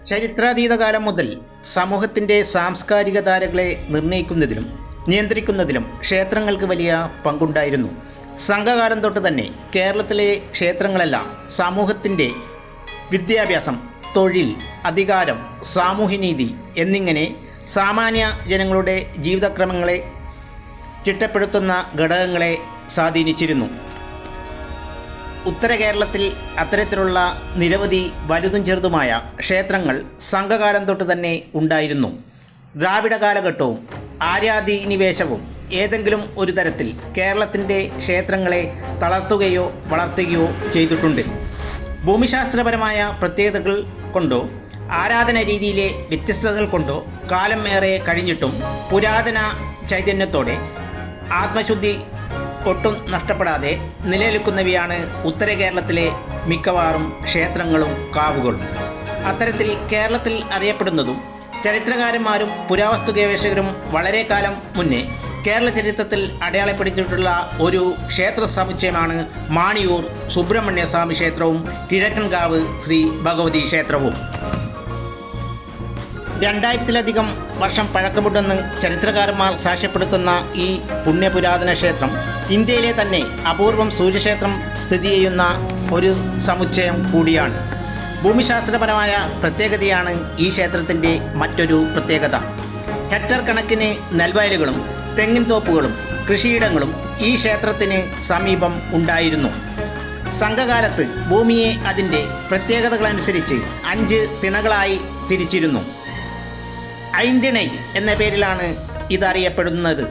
ചരിത്രാതീത കാലം മുതൽ സമൂഹത്തിൻ്റെ സാംസ്കാരിക ധാരകളെ നിർണ്ണയിക്കുന്നതിലും നിയന്ത്രിക്കുന്നതിലും ക്ഷേത്രങ്ങൾക്ക് വലിയ പങ്കുണ്ടായിരുന്നു. സംഘകാലം തൊട്ട് തന്നെ കേരളത്തിലെ ക്ഷേത്രങ്ങളെല്ലാം സമൂഹത്തിൻ്റെ വിദ്യാഭ്യാസം, തൊഴിൽ, അധികാരം, സാമൂഹ്യനീതി എന്നിങ്ങനെ സാമാന്യ ജനങ്ങളുടെ ജീവിതക്രമങ്ങളെ ചിട്ടപ്പെടുത്തുന്ന ഘടകങ്ങളെ സ്വാധീനിച്ചിരുന്നു. ഉത്തര കേരളത്തിൽ അത്തരത്തിലുള്ള നിരവധി വലുതും ചെറുതുമായ ക്ഷേത്രങ്ങൾ സംഘകാലം തൊട്ട് തന്നെ ഉണ്ടായിരുന്നു. ദ്രാവിഡ കാലഘട്ടവും ആര്യാധിനിവേശവും ഏതെങ്കിലും ഒരു തരത്തിൽ കേരളത്തിൻ്റെ ക്ഷേത്രങ്ങളെ തളർത്തുകയോ വളർത്തുകയോ ചെയ്തിട്ടുണ്ട്. ഭൂമിശാസ്ത്രപരമായ പ്രത്യേകതകൾ കൊണ്ടോ ആരാധന രീതിയിലെ വ്യത്യസ്തതകൾ കൊണ്ടോ കാലം ഏറെ കഴിഞ്ഞിട്ടും പുരാതന ചൈതന്യത്തോടെ ആത്മശുദ്ധി ഒട്ടും നഷ്ടപ്പെടാതെ നിലനിൽക്കുന്നവയാണ് ഉത്തര കേരളത്തിലെ മിക്കവാറും ക്ഷേത്രങ്ങളും കാവുകളും. അത്തരത്തിൽ കേരളത്തിൽ അറിയപ്പെടുന്നതും ചരിത്രകാരന്മാരും പുരാവസ്തു ഗവേഷകരും വളരെ കാലം മുന്നേ കേരള ചരിത്രത്തിൽ അടയാളപ്പെടുത്തിയിട്ടുള്ള ഒരു ക്ഷേത്ര സമുച്ചയമാണ് മാണിയൂർ സുബ്രഹ്മണ്യ സ്വാമി ക്ഷേത്രവും കിഴക്കൻകാവ് ശ്രീ ഭഗവതി ക്ഷേത്രവും. 2000-ലധികം വർഷം പഴക്കമുണ്ടെന്ന് ചരിത്രകാരന്മാർ സാക്ഷ്യപ്പെടുത്തുന്ന ഈ പുണ്യപുരാതന ക്ഷേത്രം ഇന്ത്യയിലെ തന്നെ അപൂർവം സൂര്യക്ഷേത്രം സ്ഥിതി ചെയ്യുന്ന ഒരു സമുച്ചയം കൂടിയാണ്. ഭൂമിശാസ്ത്രപരമായ പ്രത്യേകതയാണ് ഈ ക്ഷേത്രത്തിൻ്റെ മറ്റൊരു പ്രത്യേകത. ഹെക്ടർ കണക്കിന് നെൽവയലുകളും തെങ്ങിൻ തോപ്പുകളും കൃഷിയിടങ്ങളും ഈ ക്ഷേത്രത്തിന് സമീപം ഉണ്ടായിരുന്നു. സംഘകാലത്ത് ഭൂമിയെ അതിൻ്റെ പ്രത്യേകതകളനുസരിച്ച് 5 തിണകളായി തിരിച്ചിരുന്നു. ഐന്തിണൈ എന്ന പേരിലാണ് ഇതറിയപ്പെടുന്നത്.